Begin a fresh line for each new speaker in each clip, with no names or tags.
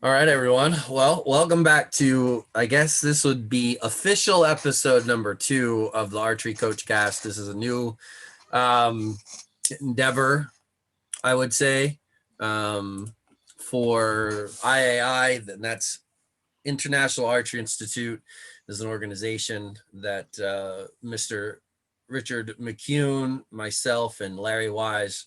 All right, everyone. Well, welcome back to, I guess this would be official episode number 2 of the Archery Coach Cast. This is a new endeavor, I would say, for IAI, and that's International Archery Institute. Is an organization that Mr. Richard McCune, myself, and Larry Wise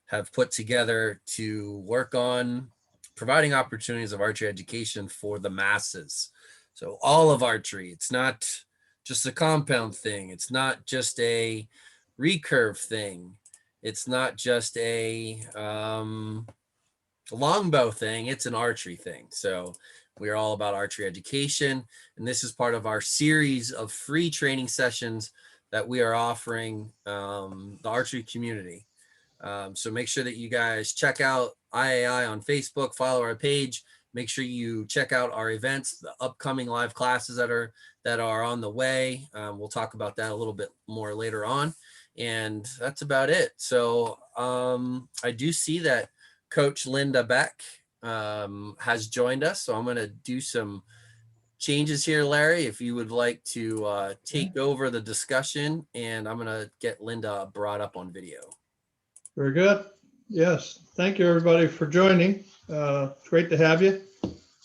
have put together to work on providing opportunities of archery education for the masses. So all of archery, it's not just a compound thing. It's not just a recurve thing. It's not just a longbow thing. It's an archery thing. So we are all about archery education. And this is part of our series of free training sessions that we are offering the archery community. So make sure that you guys check out IAI on Facebook, follow our page, make sure you check out our events, the upcoming live classes that are on the way. We'll talk about that a little bit more later on. And that's about it. So I do see that Coach Linda Beck has joined us. So I'm going to do some changes here, Larry, if you would like to take over the discussion, and I'm going to get Linda brought up on video.
Very good. Yes. Thank you, everybody, for joining. It's great to have you.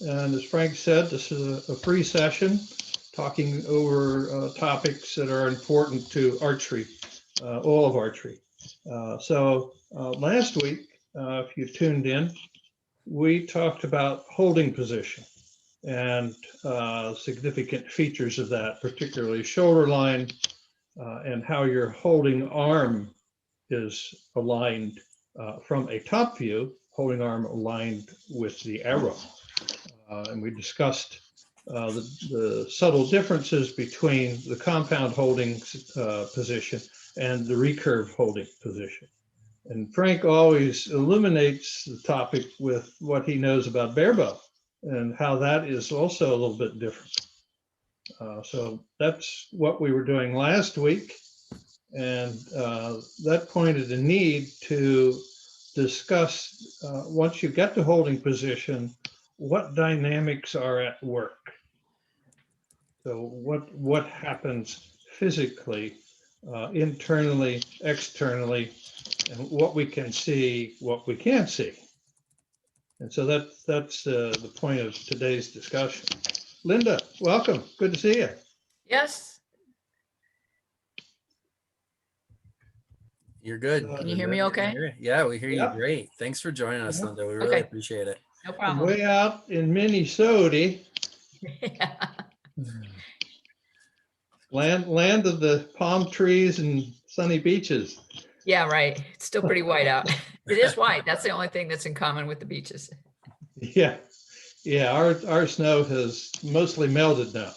And as Frank said, this is a free session talking over topics that are important to archery, all of archery. So last week, if you tuned in, we talked about holding position and significant features of that, particularly shoulder line and how your holding arm is aligned from a top view, holding arm aligned with the arrow. And we discussed the subtle differences between the compound holding position and the recurve holding position. And Frank always illuminates the topic with what he knows about barebow and how that is also a little bit different. So that's what we were doing last week. And that pointed a need to discuss, once you get to holding position, what dynamics are at work. So what happens physically, internally, externally, and what we can see, what we can't see. And so that's the point of today's discussion. Linda, welcome. Good to see you.
Yes.
You're good.
Can you hear me okay?
Yeah, we hear you
Yeah.
great. Thanks for joining us,
Yeah.
Linda. We really
Okay.
appreciate it.
No problem.
Way out in Minnesota,
Yeah.
land of the palm trees and sunny beaches.
Yeah, right. It's still pretty white out. It is white. That's the only thing that's in common with the beaches.
Yeah, our snow has mostly melted now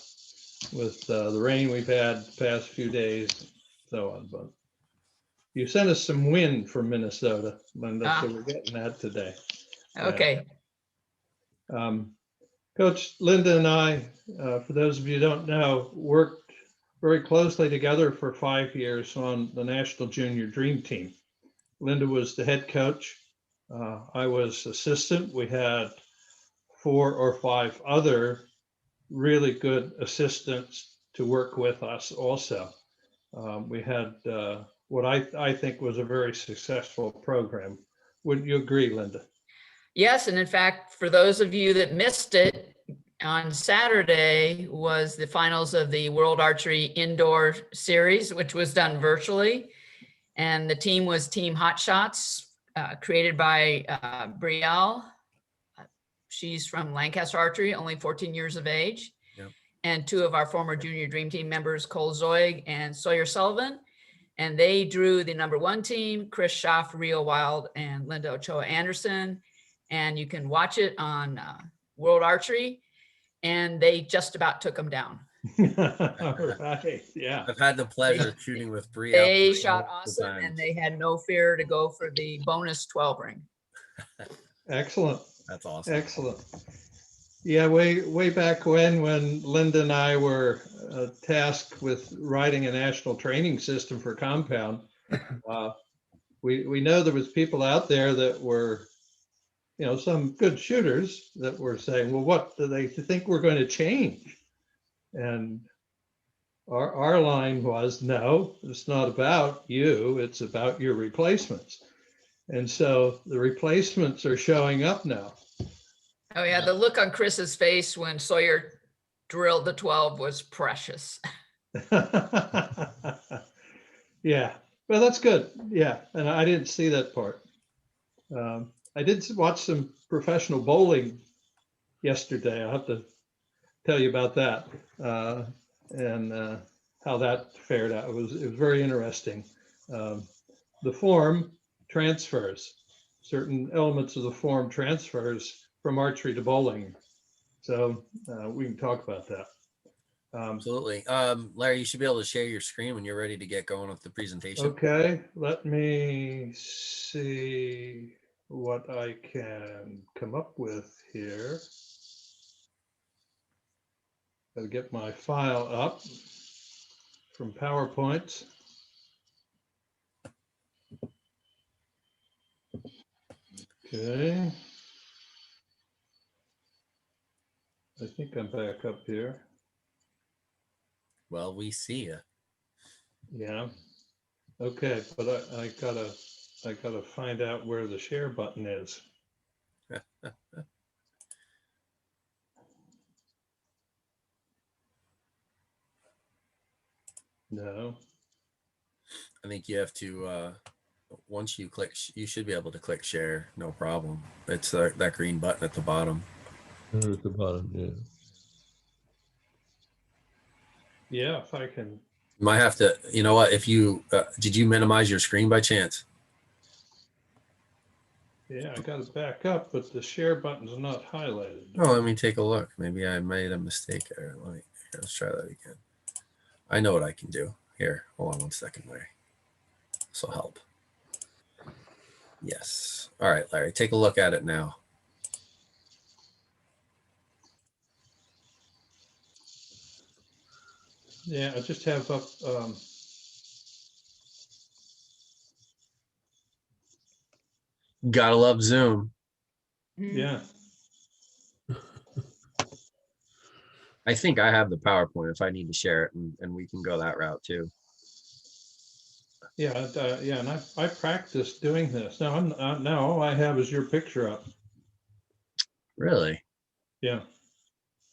with the rain we've had the past few days, so on. But you sent us some wind from Minnesota, Linda, so we're getting that today.
Okay.
Coach Linda and I, for those of you who don't know, worked very closely together for 5 years on the National Junior Dream Team. Linda was the head coach. I was assistant. We had 4 or 5 other really good assistants to work with us also. We had what I think was a very successful program. Wouldn't you agree, Linda?
Yes, and in fact, for those of you that missed it, on Saturday was the finals of the World Archery Indoor Series, which was done virtually. And the team was Team Hotshots, created by Brielle. She's from Lancaster Archery, only 14 years of age.
Yep.
And 2 of our former Junior Dream Team members, Cole Zoig and Sawyer Sullivan. And they drew the #1 team, Chris Schaff, Rio Wild, and Linda Ochoa Anderson. And you can watch it on World Archery. And they just about took them down.
All right, yeah.
I've had the pleasure of shooting with Brielle.
They shot awesome, and they had no fear to go for the bonus 12 ring.
Excellent.
That's awesome.
Excellent. Yeah, way back when Linda and I were tasked with writing a national training system for compound, we know there was people out there that were some good shooters that were saying, well, what do they think we're going to change? And our line was, no, it's not about you, it's about your replacements. And so the replacements are showing up now.
Oh yeah, the look on Chris's face when Sawyer drilled the 12 was precious.
Yeah, well, that's good. Yeah, and I didn't see that part. I did watch some professional bowling yesterday. I'll have to tell you about that and how that fared out. It was very interesting. The form transfers, certain elements of the form transfers from archery to bowling. So we can talk about that.
Absolutely. Larry, you should be able to share your screen when you're ready to get going with the presentation.
Okay, let me see what I can come up with here. Gotta get my file up from PowerPoint. Okay. I think I'm back up here.
Well, we see you.
Yeah. Okay, but I gotta find out where the share button is. No.
I think you have to, once you click, you should be able to click share, no problem. It's that green button at the bottom.
At the bottom, yeah.
Yeah, if I can.
You might have to, you know what, if you, did you minimize your screen by chance?
Yeah, I got it back up, but the share button's not highlighted.
Oh, let me take a look. Maybe I made a mistake there. Let's try that again. I know what I can do. Here, hold on 1 second, Larry. This will help. Yes. All right, Larry, take a look at it now.
Yeah, I just have up.
Gotta love Zoom.
Yeah.
I think I have the PowerPoint if I need to share it, and we can go that route too.
Yeah, yeah, and I practiced doing this. Now now all I have is your picture up.
Really?
Yeah.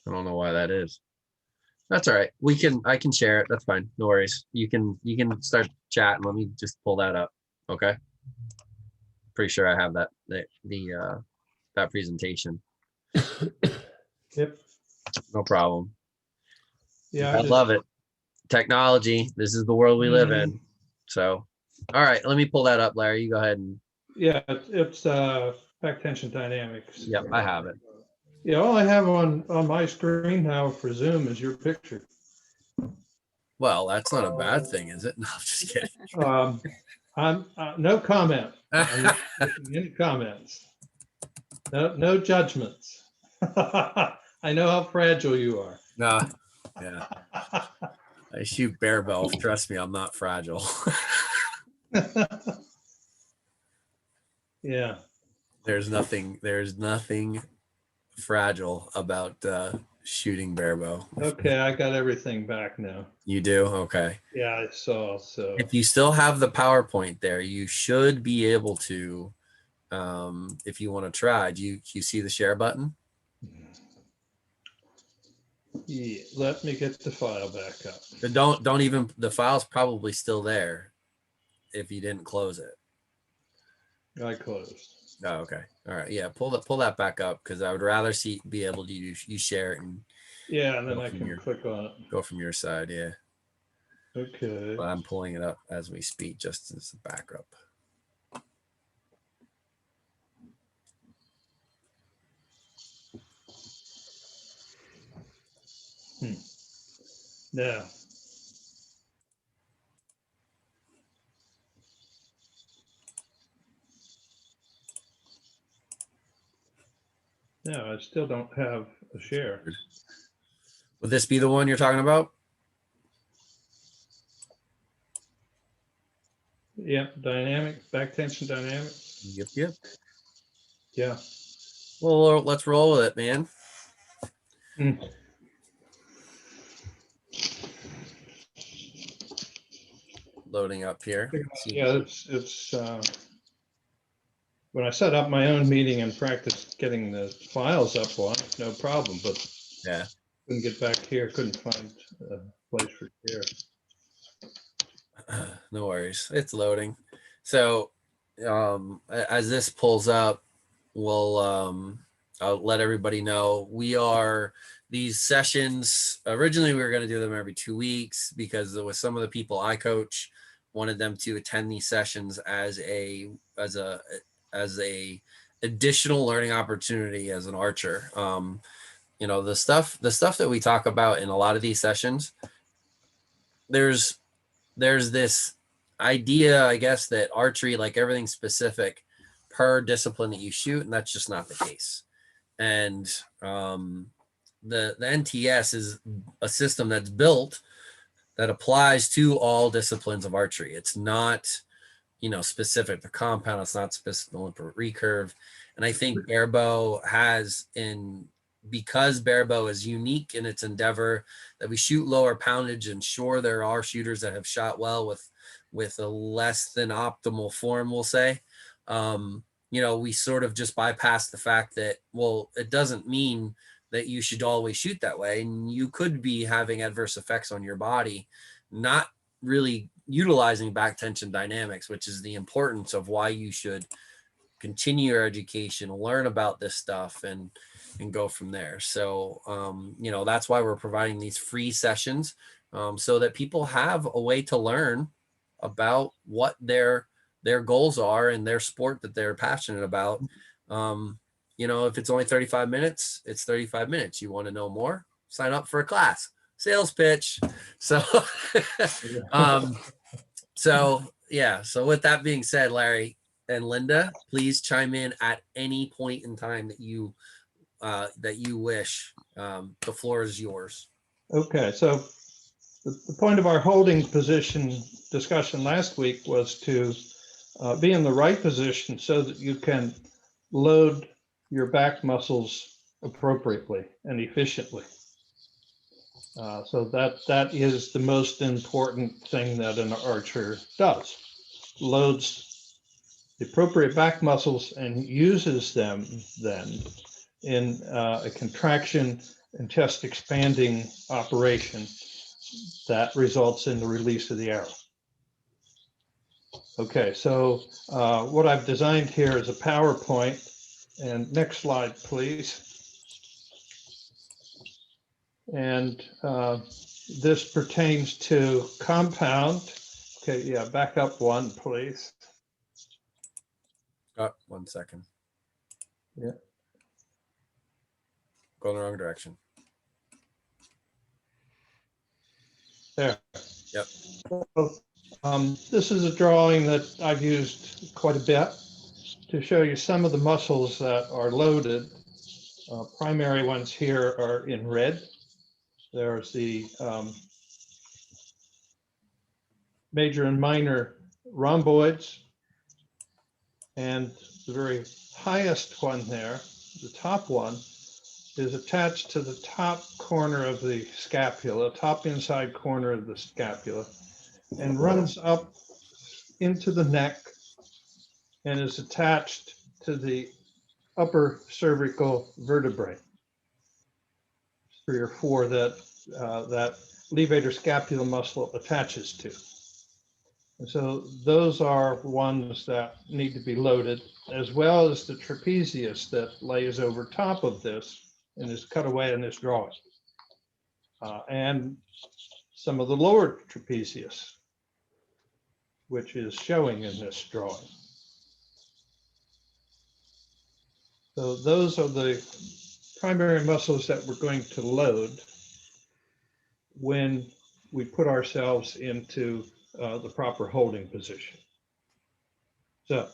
I don't know why that is. That's all right. I can share it. That's fine. No worries. You can start chatting. Let me just pull that up. Okay. Pretty sure I have that that presentation.
Yep.
No problem.
Yeah.
I love it. Technology. This is the world we live in. So, all right. Let me pull that up, Larry. You go ahead and.
Yeah, it's back tension dynamics.
Yep, I have it.
Yeah, all I have on my screen now for Zoom is your picture.
Well, that's not a bad thing, is it? No, I'm just kidding.
I'm no comment. Any comments? No judgments. I know how fragile you are.
No, yeah. I shoot Barebow. Trust me, I'm not fragile.
Yeah.
There's nothing fragile about shooting Barebow.
Okay, I got everything back now.
You do? Okay.
Yeah, I saw. So
If you still have the PowerPoint there, you should be able to, if you want to try, do you see the share button?
yeah, let me get the file back up.
But don't even, the file's probably still there if you didn't close it.
I closed.
Oh, okay. All right. Yeah, pull that back up because I would rather be able to you share it and
Yeah, and then I can click on it.
go from your side. Yeah.
Okay.
But I'm pulling it up as we speak, just as a backup.
Now. No, I still don't have a share.
Would this be the one you're talking about?
Yep, dynamic, back tension dynamic.
Yep.
Yeah.
Well, let's roll with it, man.
Mm.
Loading up here.
Yeah, it's when I set up my own meeting and practiced getting the files up on it, no problem, but
Yeah.
couldn't get back here, couldn't find a place for here.
No worries. It's loading. So as this pulls up, I'll let everybody know these sessions. Originally, we were going to do them every 2 weeks because there was some of the people I coach wanted them to attend these sessions as a additional learning opportunity as an archer. The stuff that we talk about in a lot of these sessions, there's this idea, I guess, that archery, like everything's specific per discipline that you shoot, and that's just not the case. And the NTS is a system that's built that applies to all disciplines of archery. It's not, specific to compound. It's not specific to recurve. And I think Barebow because Barebow is unique in its endeavor that we shoot lower poundage, and sure, there are shooters that have shot well with a less than optimal form, we'll say. We sort of just bypass the fact that, well, it doesn't mean that you should always shoot that way. And you could be having adverse effects on your body, not really utilizing back tension dynamics, which is the importance of why you should continue your education, learn about this stuff, and go from there. So, that's why we're providing these free sessions, so that people have a way to learn about what their goals are in their sport that they're passionate about. If it's only 35 minutes, it's 35 minutes. You want to know more? Sign up for a class. Sales pitch. So, so with that being said, Larry and Linda, please chime in at any point in time that you wish. The floor is yours.
Okay, so the point of our holding position discussion last week was to be in the right position so that you can load your back muscles appropriately and efficiently. So that is the most important thing that an archer does. Loads the appropriate back muscles and uses them then in a contraction and chest expanding operation that results in the release of the arrow. Okay, so what I've designed here is a PowerPoint, and next slide, please. And this pertains to compound. Okay, yeah, back up one, please.
1 second.
Yeah.
Going the wrong direction.
There.
Yep.
This is a drawing that I've used quite a bit to show you some of the muscles that are loaded. Primary ones here are in red. There's the major and minor rhomboids. And the very highest one there, the top one, is attached to the top corner of the scapula, top inside corner of the scapula, and runs up into the neck and is attached to the upper cervical vertebrae. 3 or 4 that that levator scapula muscle attaches to. And so those are ones that need to be loaded, as well as the trapezius that lays over top of this and is cut away in this drawing. And some of the lower trapezius, which is showing in this drawing. So those are the primary muscles that we're going to load when we put ourselves into the proper holding position. So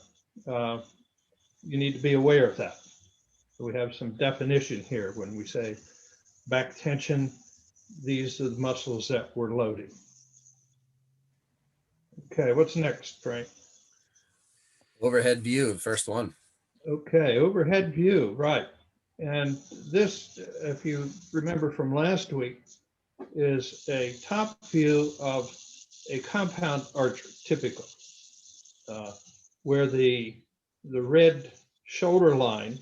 you need to be aware of that. So we have some definition here when we say back tension. These are the muscles that we're loading. Okay, what's next, Frank?
Overhead view, first one.
Okay, overhead view, right. And this, if you remember from last week, is a top view of a compound archer, typical, where the red shoulder line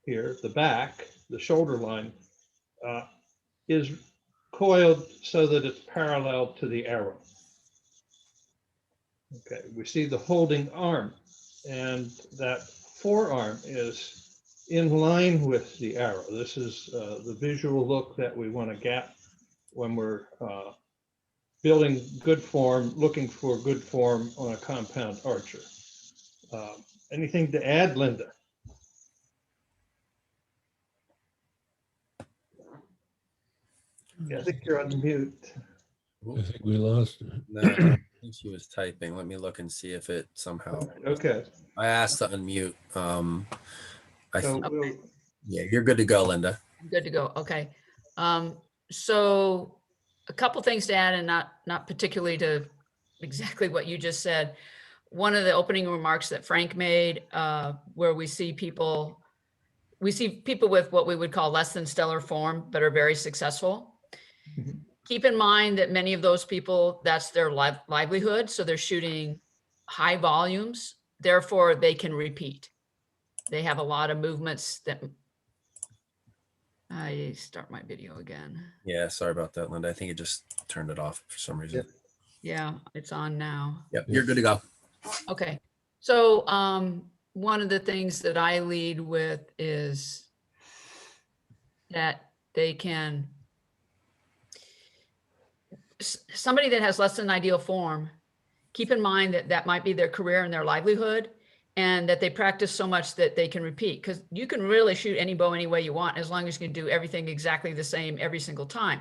here, the back, the shoulder line, is coiled so that it's parallel to the arrow. Okay, we see the holding arm, and that forearm is in line with the arrow. This is the visual look that we want to get when we're building good form, looking for good form on a compound archer. Anything to add, Linda? Yeah, I think you're on mute.
I think we lost her.
No, I think she was typing. Let me look and see if it somehow.
Okay,
I asked to unmute. I
so
think,
we'll,
yeah, you're good to go, Linda.
I'm good to go. Okay. So a couple things to add, and not particularly to exactly what you just said. One of the opening remarks that Frank made, where we see people with what we would call less than stellar form, but are very successful.
Mhm.
Keep in mind that many of those people, that's their livelihood. So they're shooting high volumes, therefore they can repeat. They have a lot of movements that, I start my video again.
Yeah, sorry about that, Linda. I think it just turned it off for some reason.
Yeah, it's on now.
Yep, you're good to go.
Okay. So one of the things that I lead with is that they can, somebody that has less than ideal form, keep in mind that that might be their career and their livelihood, and that they practice so much that they can repeat, because you can really shoot any bow any way you want as long as you can do everything exactly the same every single time.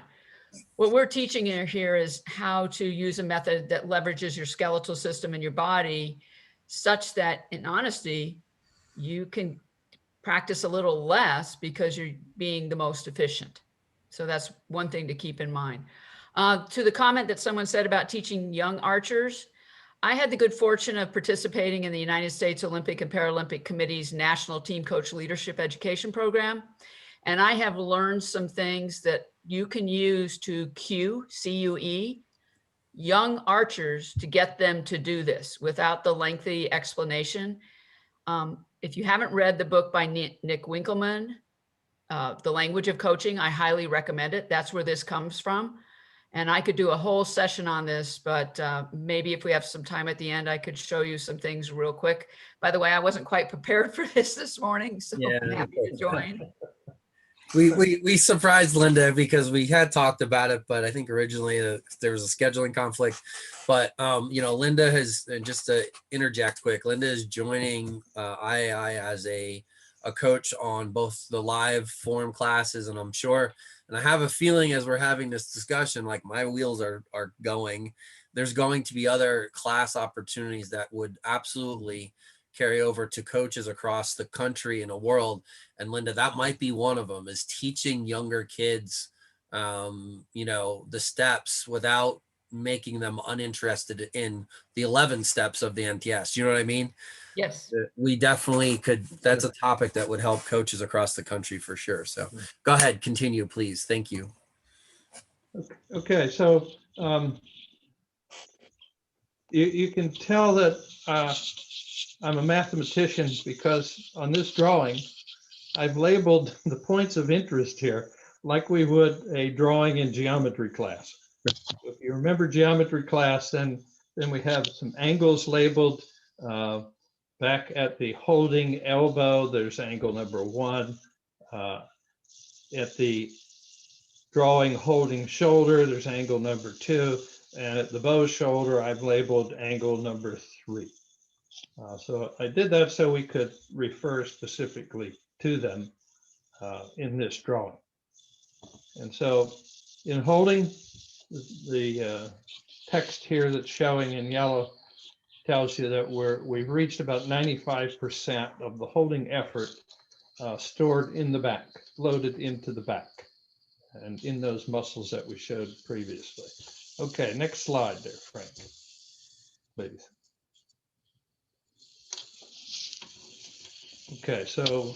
What we're teaching here is how to use a method that leverages your skeletal system in your body such that, in honesty, you can practice a little less because you're being the most efficient. So that's one thing to keep in mind. To the comment that someone said about teaching young archers, I had the good fortune of participating in the United States Olympic and Paralympic Committee's National Team Coach Leadership Education Program. And I have learned some things that you can use to CUE, young archers, to get them to do this without the lengthy explanation. If you haven't read the book by Nick Winkelman, The Language of Coaching, I highly recommend it. That's where this comes from. And I could do a whole session on this, but maybe if we have some time at the end, I could show you some things real quick. By the way, I wasn't quite prepared for this morning, so
Yeah.
I'm happy to join.
We surprised Linda because we had talked about it, but I think originally there was a scheduling conflict. But you know, Linda has, and just to interject quick, Linda is joining IAI as a coach on both the live form classes, and I'm sure, and I have a feeling as we're having this discussion, like my wheels are going. There's going to be other class opportunities that would absolutely carry over to coaches across the country and the world. And Linda, that might be one of them, is teaching younger kids, you know, the steps without making them uninterested in the 11 steps of the NTS. You know what I mean?
Yes.
We definitely could. That's a topic that would help coaches across the country for sure. So go ahead, continue, please. Thank you.
okay, so you can tell that I'm a mathematician because on this drawing, I've labeled the points of interest here like we would a drawing in geometry class. If you remember geometry class, then we have some angles labeled. Back at the holding elbow, there's angle number 1. At the drawing holding shoulder, there's angle number 2. And at the bow shoulder, I've labeled angle number 3. So I did that so we could refer specifically to them in this drawing. And so in holding, the text here that's showing in yellow tells you that we've reached about 95% of the holding effort stored in the back, loaded into the back, and in those muscles that we showed previously. Okay, next slide there, Frank, please. Okay, so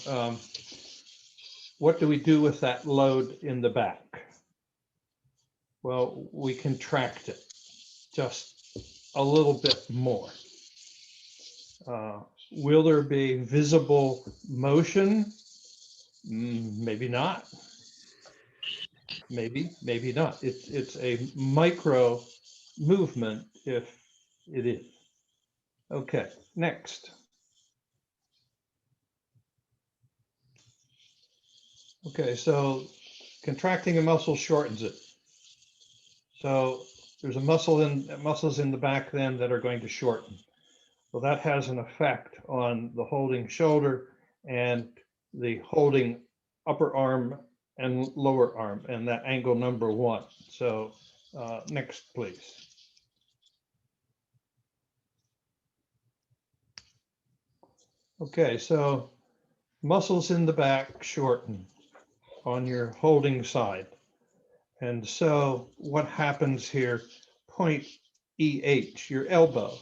what do we do with that load in the back? Well, we contract it just a little bit more. Will there be visible motion? Maybe not. Maybe not. It's a micro movement if it is. Okay, next. Okay, so contracting a muscle shortens it. So there's muscles in the back then that are going to shorten. Well, that has an effect on the holding shoulder and the holding upper arm and lower arm, and that angle number 1. So next, please. Okay, so muscles in the back shorten on your holding side. And so what happens here, point EH, your elbow,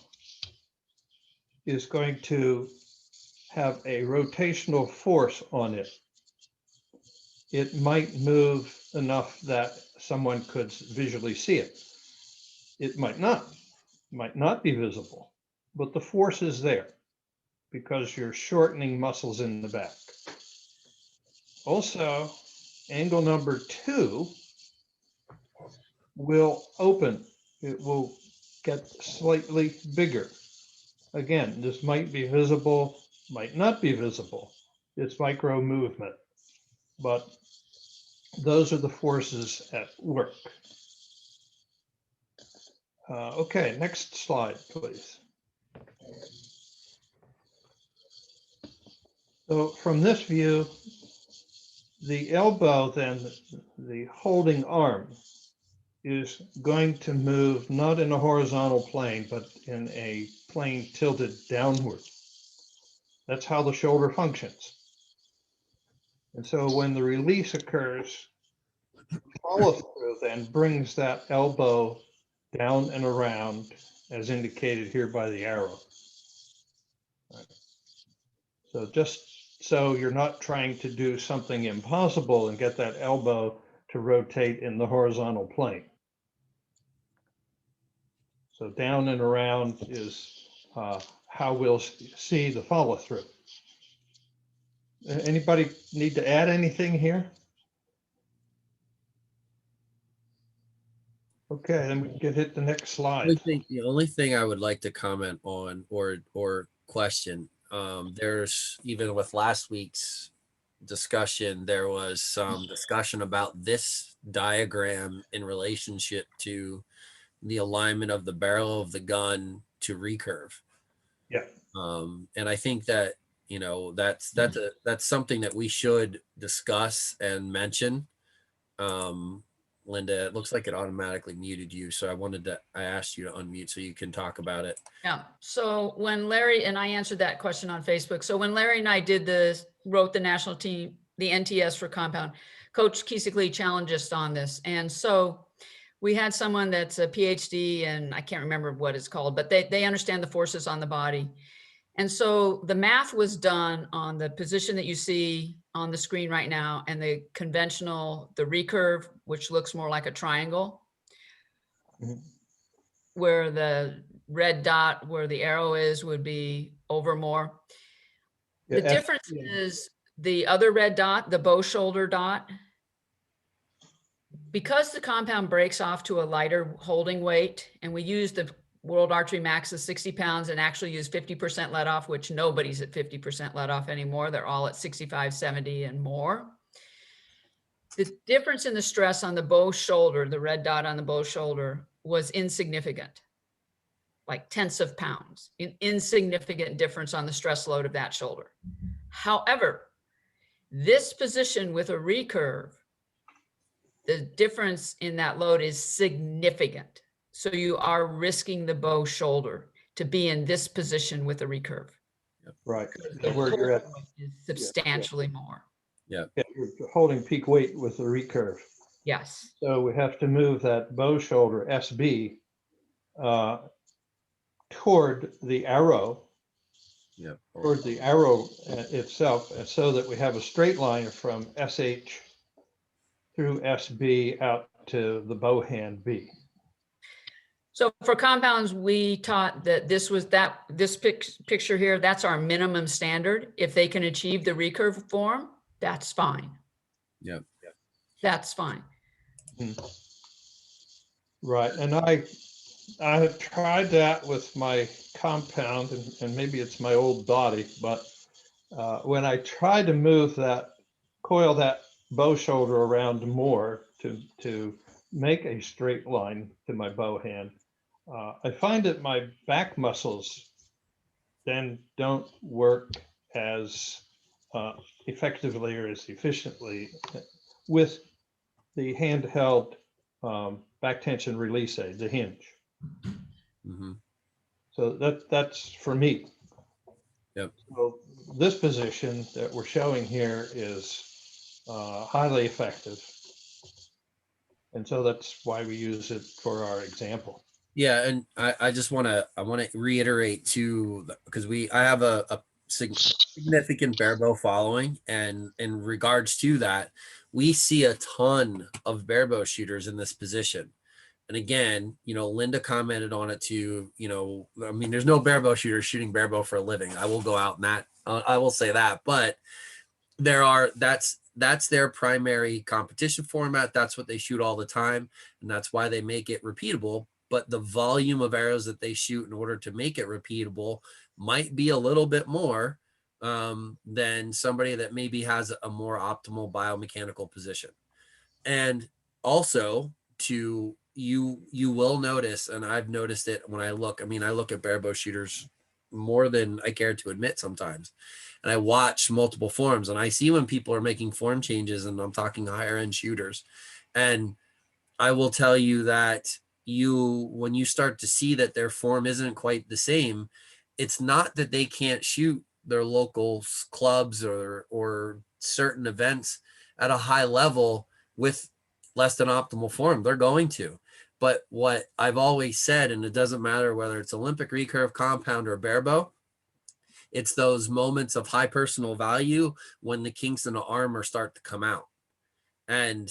is going to have a rotational force on it. It might move enough that someone could visually see it. It might not be visible, but the force is there because you're shortening muscles in the back. Also, angle number 2 will open. It will get slightly bigger. Again, this might be visible, might not be visible. It's micro movement, but those are the forces at work. Okay, next slide, please. So from this view, the elbow, then the holding arm, is going to move not in a horizontal plane, but in a plane tilted downward. That's how the shoulder functions. And so when the release occurs, follow through then brings that elbow down and around, as indicated here by the arrow. So just so you're not trying to do something impossible and get that elbow to rotate in the horizontal plane. So down and around is how we'll see the follow through. Anybody need to add anything here? Okay, then we can hit the next slide.
The only thing I would like to comment on or question, there's, even with last week's discussion, there was some discussion about this diagram in relationship to the alignment of the barrel of the gun to recurve.
Yeah.
And I think that, you know, that's something that we should discuss and mention. Linda, it looks like it automatically muted you, so I asked you to unmute so you can talk about it.
Yeah. So when Larry and I answered that question on Facebook. So when Larry and I wrote the national team, the NTS for compound, Coach Kiesigly challenged us on this. And so we had someone that's a PhD, and I can't remember what it's called, but they understand the forces on the body. And so the math was done on the position that you see on the screen right now and the conventional, the recurve, which looks more like a triangle, where the red dot where the arrow is would be over more. The difference is the other red dot, the bow shoulder dot, because the compound breaks off to a lighter holding weight, and we use the World Archery Max is 60 pounds and actually use 50% let off, which nobody's at 50% let off anymore. They're all at 65, 70 and more. The difference in the stress on the bow shoulder, the red dot on the bow shoulder, was insignificant, like tenths of pounds, insignificant difference on the stress load of that shoulder. However, this position with a recurve, the difference in that load is significant. So you are risking the bow shoulder to be in this position with a recurve.
Right. Where you're at
is substantially more.
Yeah.
You're holding peak weight with the recurve.
Yes.
So we have to move that bow shoulder SB toward the arrow
Yeah.
toward the arrow itself, and so that we have a straight line from SH through SB out to the bow hand B.
So for compounds, we taught that this picture here, that's our minimum standard. If they can achieve the recurve form, that's fine.
Yeah.
That's fine.
Right, and I have tried that with my compound, and maybe it's my old body, but when I try to move that, coil that bow shoulder around more to make a straight line to my bow hand, I find that my back muscles then don't work as effectively or as efficiently with the handheld back tension release aid, the hinge.
Mm-hmm.
So that's for me.
Yep.
So this position that we're showing here is highly effective. And so that's why we use it for our example.
Yeah, and I just want to reiterate too, because I have a significant barebow following, and in regards to that, we see a ton of barebow shooters in this position. And again, Linda commented on it too. I mean, there's no barebow shooters shooting barebow for a living. I will go out and I will say that, but that's their primary competition format. That's what they shoot all the time, and that's why they make it repeatable. But the volume of arrows that they shoot in order to make it repeatable might be a little bit more than somebody that maybe has a more optimal biomechanical position. And also, you will notice, and I've noticed it when I look at barebow shooters more than I care to admit sometimes. And I watch multiple forms, and I see when people are making form changes, and I'm talking higher end shooters. And I will tell you that when you start to see that their form isn't quite the same, it's not that they can't shoot their local clubs or certain events at a high level with less than optimal form. They're going to. But what I've always said, and it doesn't matter whether it's Olympic recurve, compound, or barebow, it's those moments of high personal value when the kinks in the armor start to come out. And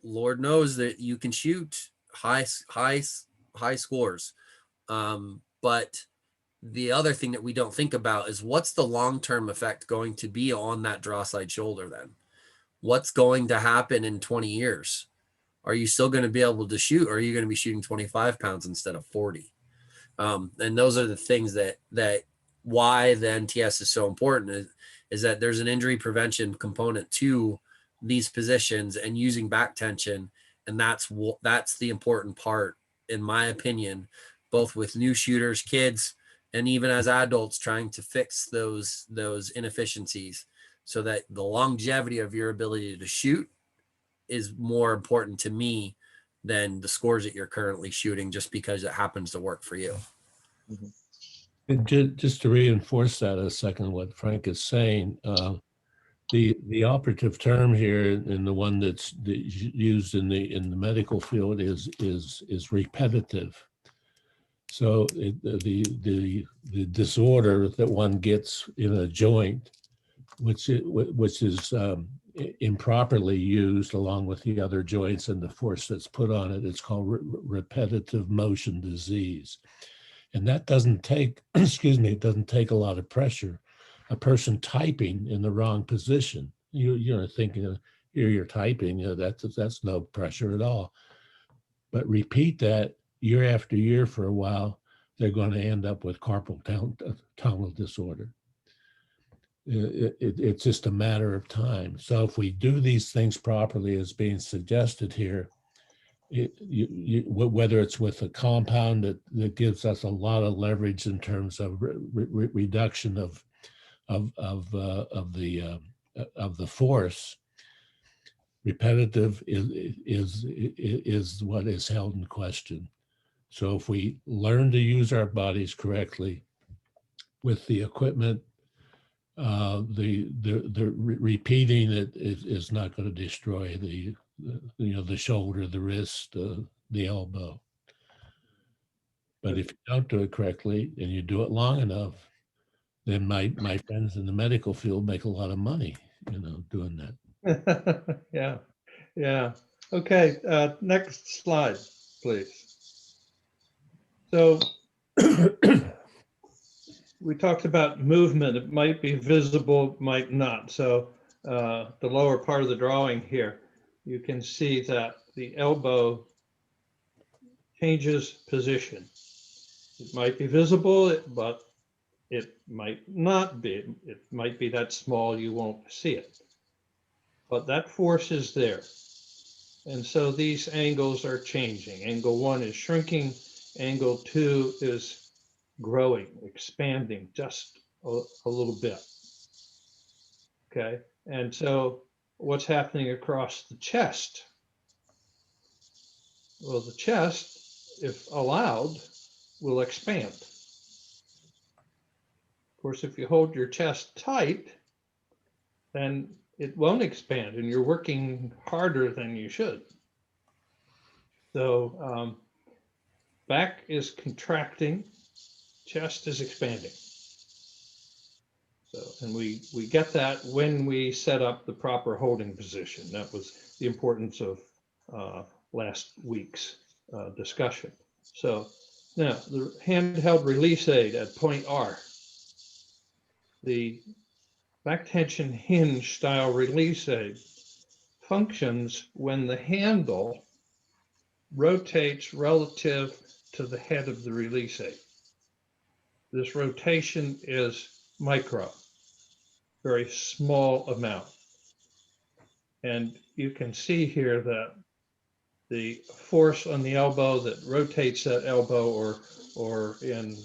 Lord knows that you can shoot high scores. But the other thing that we don't think about is what's the long-term effect going to be on that draw side shoulder then? What's going to happen in 20 years? Are you still going to be able to shoot, or are you going to be shooting 25 pounds instead of 40? And those are the things that why the NTS is so important is that there's an injury prevention component to these positions and using back tension. And that's the important part, in my opinion, both with new shooters, kids, and even as adults trying to fix those inefficiencies so that the longevity of your ability to shoot is more important to me than the scores that you're currently shooting just because it happens to work for you.
And just to reinforce that a second, what Frank is saying, the operative term here, and the one that's used in the medical field is repetitive. So the disorder that one gets in a joint, which is improperly used along with the other joints and the force that's put on it, it's called repetitive motion disease. And that doesn't take, it doesn't take a lot of pressure. A person typing in the wrong position, you're thinking, here you're typing, that's no pressure at all. But repeat that year after year for a while, they're going to end up with carpal tunnel disorder. It's just a matter of time. So if we do these things properly as being suggested here, whether it's with a compound that gives us a lot of leverage in terms of reduction of the force, repetitive is what is held in question. So if we learn to use our bodies correctly with the equipment, the repeating it is not going to destroy the shoulder, the wrist, the elbow. But if you don't do it correctly and you do it long enough, then my friends in the medical field make a lot of money, doing that.
Yeah, yeah. Okay, next slide, please. So we talked about movement. It might be visible, might not. So the lower part of the drawing here, you can see that the elbow changes position. It might be visible, but it might not be. It might be that small you won't see it. But that force is there. And so these angles are changing. Angle 1 is shrinking. Angle 2 is growing, expanding just a little bit. Okay. And so what's happening across the chest? Well, the chest, if allowed, will expand. Of course, if you hold your chest tight, then it won't expand and you're working harder than you should. So back is contracting, chest is expanding. So, and we get that when we set up the proper holding position. That was the importance of last week's discussion. So now the handheld release aid at point R, the back tension hinge style release aid functions when the handle rotates relative to the head of the release aid. This rotation is micro, very small amount. And you can see here that the force on the elbow that rotates that elbow, or in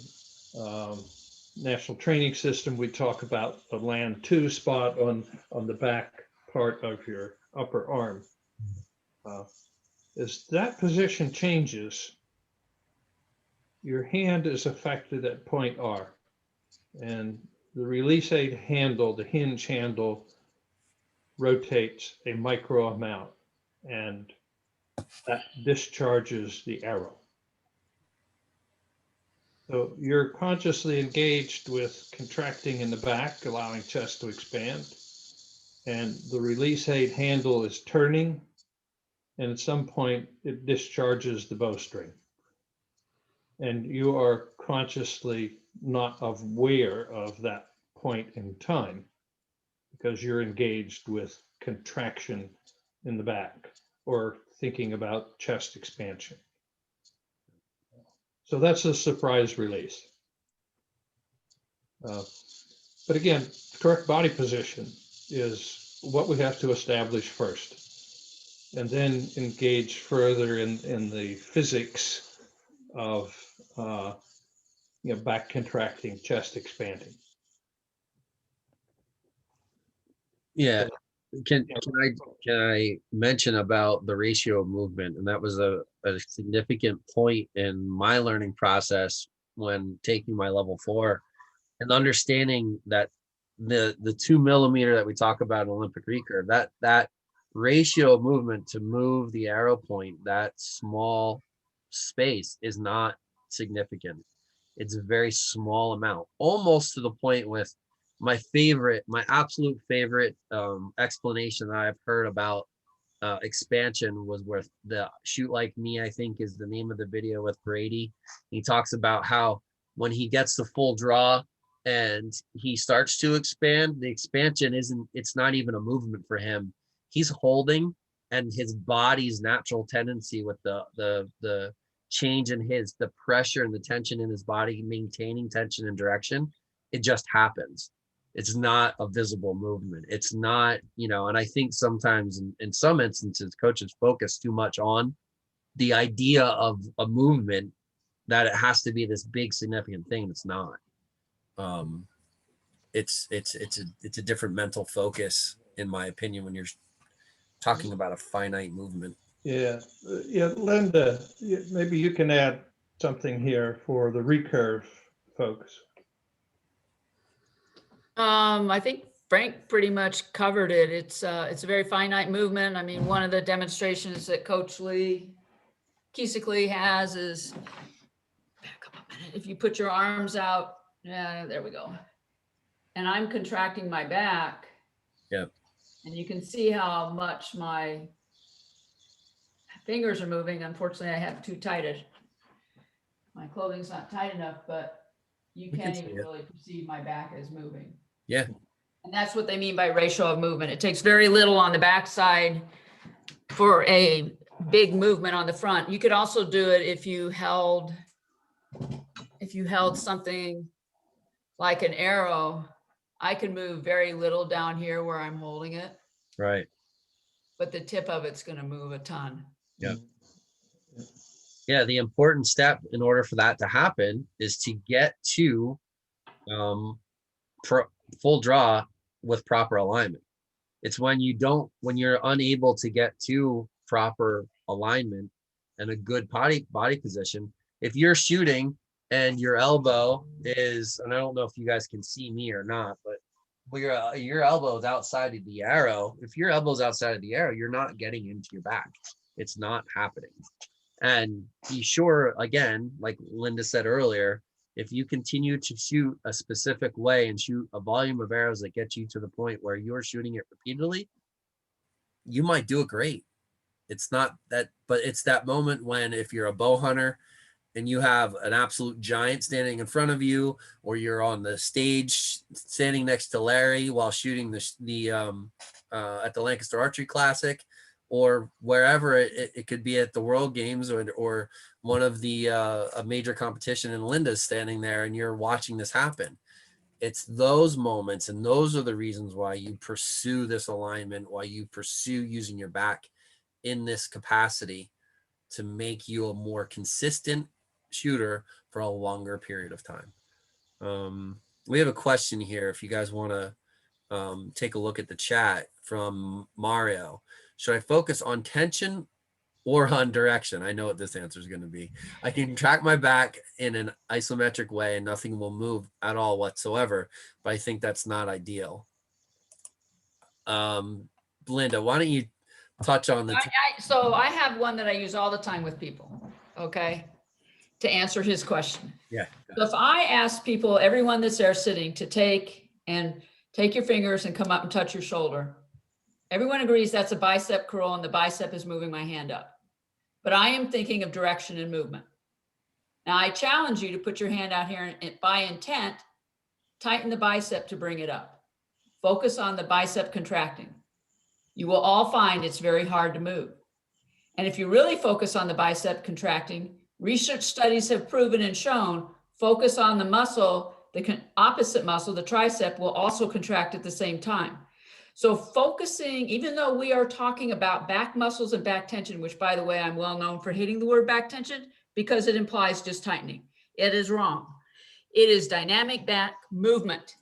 National Training System, we talk about the land 2 spot on the back part of your upper arm. As that position changes, your hand is affected at point R, and the release aid handle, the hinge handle, rotates a micro amount, and that discharges the arrow. So you're consciously engaged with contracting in the back, allowing chest to expand, and the release aid handle is turning, and at some point it discharges the bowstring. And you are consciously not aware of that point in time because you're engaged with contraction in the back or thinking about chest expansion. So that's a surprise release. But again, correct body position is what we have to establish first, and then engage further in the physics of back contracting, chest expanding.
Yeah. Can I mention about the ratio of movement? And that was a significant point in my learning process when taking my level 4, and understanding that the 2 millimeter that we talk about in Olympic recurve, that ratio of movement to move the arrow point, that small space, is not significant. It's a very small amount, almost to the point with my absolute favorite explanation that I've heard about expansion was with the Shoot Like Me, I think is the name of the video with Brady. He talks about how when he gets the full draw and he starts to expand, the expansion it's not even a movement for him. He's holding, and his body's natural tendency with the change in the pressure and the tension in his body, maintaining tension and direction, it just happens. It's not a visible movement. It's not, and I think sometimes in some instances, coaches focus too much on the idea of a movement, that it has to be this big significant thing. It's not. It's a different mental focus, in my opinion, when you're talking about a finite movement.
Yeah, Linda, maybe you can add something here for the recurve folks.
I think Frank pretty much covered it. It's a very finite movement. I mean, one of the demonstrations that Coach Kiesigly has is, back up a minute, if you put your arms out, yeah, there we go. and I'm contracting my back.
Yep.
And you can see how much my fingers are moving. Unfortunately, I have too tight my clothing's not tight enough, but you
We can
can't
see
even
it.
really perceive my back is moving.
Yeah.
And that's what they mean by ratio of movement. It takes very little on the backside for a big movement on the front. You could also do it if you held something like an arrow. I can move very little down here where I'm holding it,
Right.
but the tip of it's going to move a ton.
Yeah. Yeah. The important step in order for that to happen is to get to full draw with proper alignment. It's when you're unable to get to proper alignment and a good body position. If you're shooting and your elbow is, and I don't know if you guys can see me or not, but your elbow is outside of the arrow. If your elbow's outside of the arrow, you're not getting into your back. It's not happening. And be sure, again, like Linda said earlier, if you continue to shoot a specific way and shoot a volume of arrows that get you to the point where you're shooting it repeatedly, you might do it great. It's not that, but it's that moment when if you're a bow hunter and you have an absolute giant standing in front of you, or you're on the stage standing next to Larry while shooting at the Lancaster Archery Classic, or wherever it could be at the World Games or one of the a major competition, and Linda's standing there and you're watching this happen. It's those moments, and those are the reasons why you pursue this alignment, why you pursue using your back in this capacity to make you a more consistent shooter for a longer period of time. We have a question here if you guys want to take a look at the chat from Mario. Should I focus on tension or on direction? I know what this answer is going to be. I can track my back in an isometric way and nothing will move at all whatsoever, but I think that's not ideal. Linda, why don't you touch on the
so I have one that I use all the time with people, okay, to answer his question.
Yeah.
So if I ask people, everyone that's there sitting, to take your fingers and come up and touch your shoulder, everyone agrees that's a bicep curl and the bicep is moving my hand up. But I am thinking of direction and movement. Now I challenge you to put your hand out here and by intent, tighten the bicep to bring it up. Focus on the bicep contracting. You will all find it's very hard to move. And if you really focus on the bicep contracting, research studies have proven and shown, focus on the muscle, the opposite muscle, the tricep, will also contract at the same time. So focusing, even though we are talking about back muscles and back tension, which by the way, I'm well known for hating the word back tension because it implies just tightening. It is wrong. It is dynamic back movement.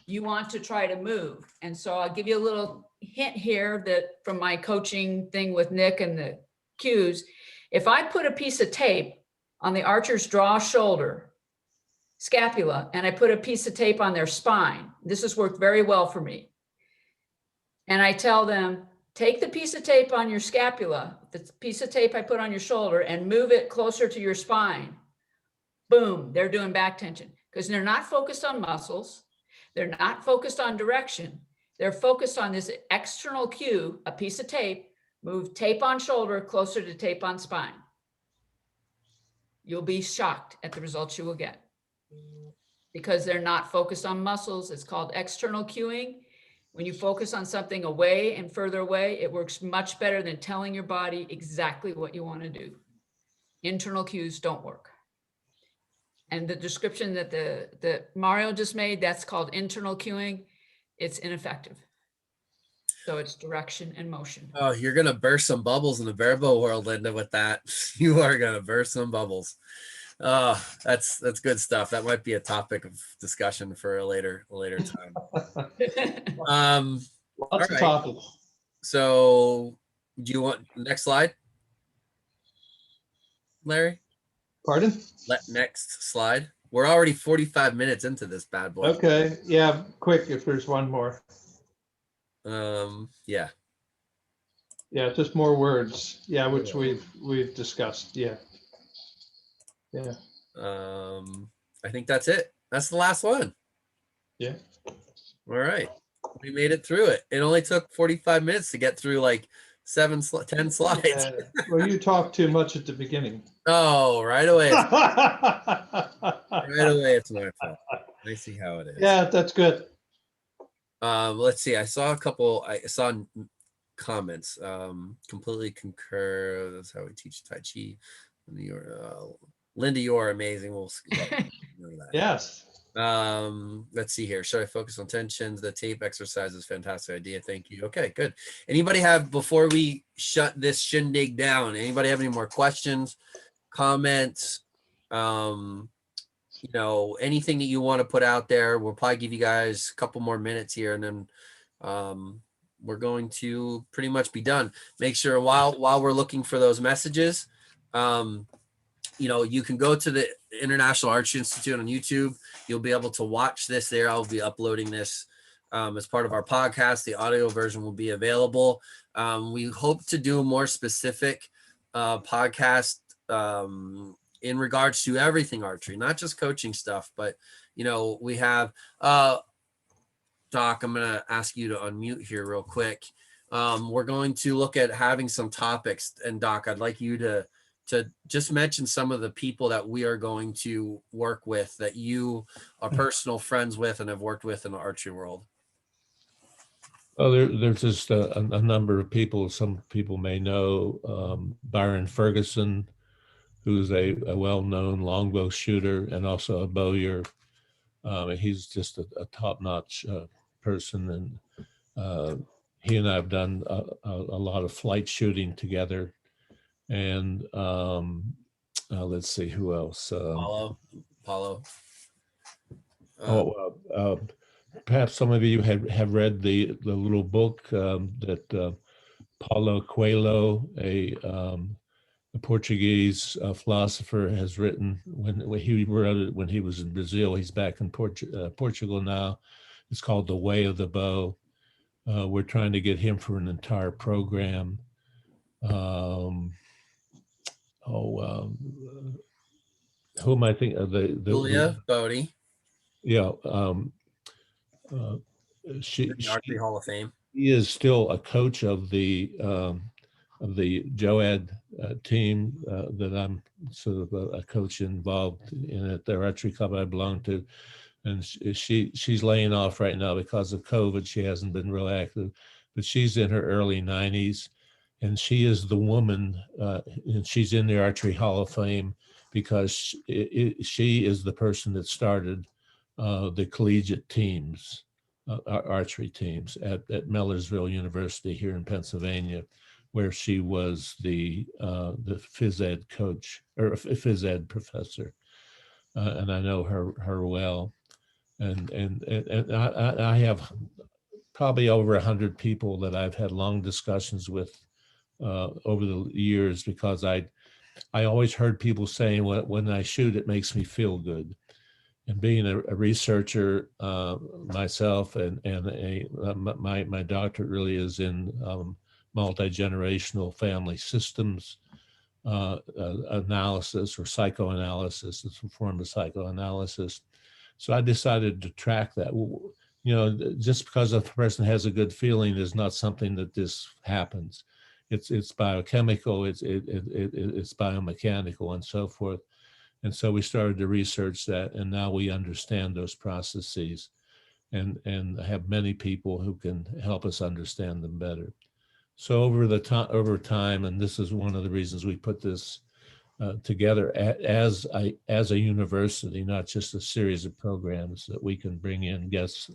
You want to try to move. And so I'll give you a little hint here that from my coaching thing with Nick and the cues, if I put a piece of tape on the archer's draw shoulder, scapula, and I put a piece of tape on their spine, this has worked very well for me. And I tell them, take the piece of tape on your scapula, the piece of tape I put on your shoulder, and move it closer to your spine. Boom, they're doing back tension because they're not focused on muscles. They're not focused on direction. They're focused on this external cue, a piece of tape, move tape on shoulder closer to tape on spine. You'll be shocked at the results you will get because they're not focused on muscles. It's called external cueing. When you focus on something away and further away, it works much better than telling your body exactly what you want to do. Internal cues don't work. And the description that Mario just made, that's called internal cueing. It's ineffective. So it's direction and motion.
Oh, you're going to burst some bubbles in the Barebow world, Linda, with that. You are going to burst some bubbles. Oh, that's good stuff. That might be a topic of discussion for a later time.
Lots of topics.
So do you want next slide, Larry?
Pardon?
Next slide. We're already 45 minutes into this bad boy.
Okay. Yeah. Quick. If there's one more.
Yeah.
Yeah. Just more words. Yeah. Which we've discussed. Yeah. Yeah.
I think that's it. That's the last one.
Yeah.
All right. We made it through it. It only took 45 minutes to get through like 10 slides.
Yeah. Well, you talked too much at the beginning.
Oh, right away. Right
Yeah,
away. It's my fault. I see how it is.
that's good.
Let's see. I saw comments. Completely concur. That's how we teach Tai Chi. Linda, you're amazing. We'll let you know that.
Yes.
Let's see here. Should I focus on tensions? The tape exercise is a fantastic idea. Thank you. Okay, good. Anybody have, before we shut this shindig down, anybody have any more questions, comments, anything that you want to put out there? We'll probably give you guys a couple more minutes here, and then we're going to pretty much be done. Make sure while we're looking for those messages, you can go to the International Archery Institute on YouTube. You'll be able to watch this there. I'll be uploading this as part of our podcast. The audio version will be available. We hope to do a more specific podcast in regards to everything archery, not just coaching stuff, but, we have, Doc, I'm going to ask you to unmute here real quick. We're going to look at having some topics, and Doc, I'd like you to just mention some of the people that we are going to work with that you are personal friends with and have worked with in the archery world.
Well, there's just a number of people. Some people may know Byron Ferguson, who's a well-known longbow shooter and also a bowyer. He's just a top-notch person, and he and I have done a lot of flight shooting together. And let's see who else.
Paulo.
Perhaps some of you have read the little book that Paulo Coelho, a Portuguese philosopher, has written. When he wrote it when he was in Brazil, he's back in Portugal now. It's called The Way of the Bow. We're trying to get him for an entire program. Who am I thinking of?
Julia Bodie.
Yeah.
The Archery Hall of Fame.
He is still a coach of the JOAD team that I'm sort of a coach involved in at the archery club I belong to. And she's laying off right now because of COVID. She hasn't been real active, but she's in her early 90s. And she is the woman, and she's in the Archery Hall of Fame because she is the person that started the collegiate teams, archery teams at Millersville University here in Pennsylvania, where she was the phys ed coach or phys ed professor, and I know her well, and I have probably over 100 people that I've had long discussions with over the years, because I always heard people saying, when I shoot, it makes me feel good. And being a researcher myself, and my doctorate really is in multi-generational family systems analysis, or psychoanalysis. It's a form of psychoanalysis. So I decided to track that. Just because a person has a good feeling is not something that this happens. It's biochemical, it's biomechanical, and so forth. And so we started to research that, and now we understand those processes, and have many people who can help us understand them better. So over time, and this is one of the reasons we put this together as a university, not just a series of programs that we can bring in guest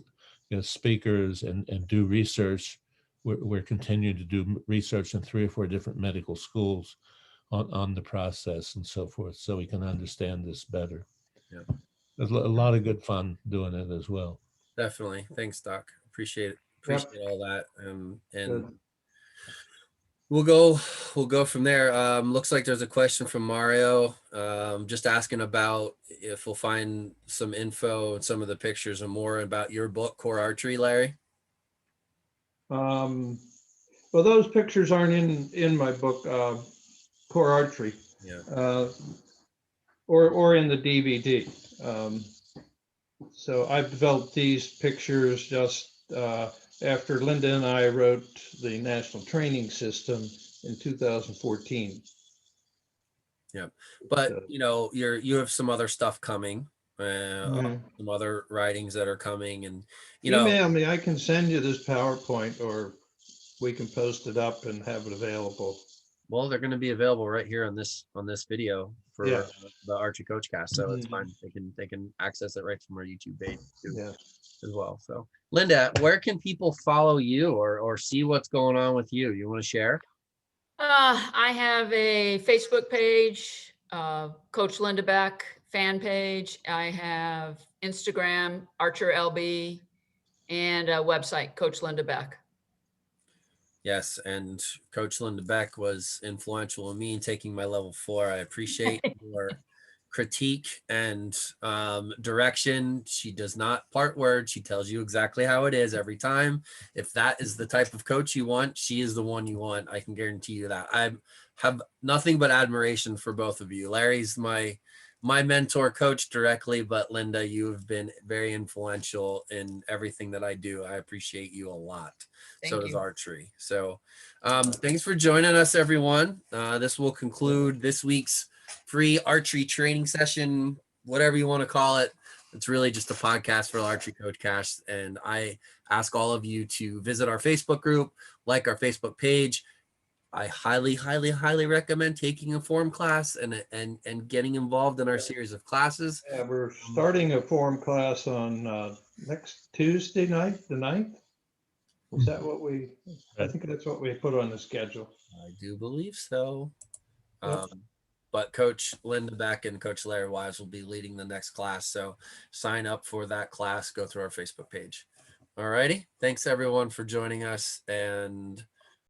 speakers and do research. We're continuing to do research in 3 or 4 different medical schools on the process and so forth, so we can understand this better.
Yeah.
There's a lot of good fun doing it as well.
Definitely. Thanks, Doc. Appreciate it. Appreciate all that. And we'll go from there. Looks like there's a question from Mario, just asking about if we'll find some info and some of the pictures and more about your book, Core Archery, Larry.
Well, those pictures aren't in my book, Core Archery.
Yeah.
Or in the DVD. So I've developed these pictures just after Linda and I wrote the National Training System in 2014.
Yeah, but
So,
you know, you have some other stuff coming,
mhm.
some other writings that are coming, and you know,
Email me, I can send you this PowerPoint, or we can post it up and have it available.
well, they're going to be available right here on this video
Yeah.
for the Archery Coach Cast, so it's
Mhm.
fine. They can access it right from our YouTube page too,
Yeah.
as well. So, Linda, where can people follow you or see what's going on with you? You want to share?
I have a Facebook page, Coach Linda Beck fan page. I have Instagram, Archer LB, and a website, Coach Linda Beck.
Yes, and Coach Linda Beck was influential in me in taking my level 4. I appreciate your critique and direction. She does not part words. She tells you exactly how it is every time. If that is the type of coach you want, she is the one you want. I can guarantee you that. I have nothing but admiration for both of you. Larry's my mentor coach directly, but Linda, you have been very influential in everything that I do. I appreciate you a lot. So
Thank
does
you.
Archery. So thanks for joining us, everyone. This will conclude this week's free archery training session, whatever you want to call it. It's really just a podcast for Archery Coach Cast. And I ask all of you to visit our Facebook group, like our Facebook page. I highly, highly, highly recommend taking a form class and getting involved in our series of classes.
Yeah, we're starting a form class on next Tuesday night, the 9th. Is that what I think that's what we put on the schedule.
I do believe so.
Yep.
But Coach Linda Beck and Coach Larry Wise will be leading the next class. So sign up for that class, go through our Facebook page. All righty. Thanks everyone for joining us, and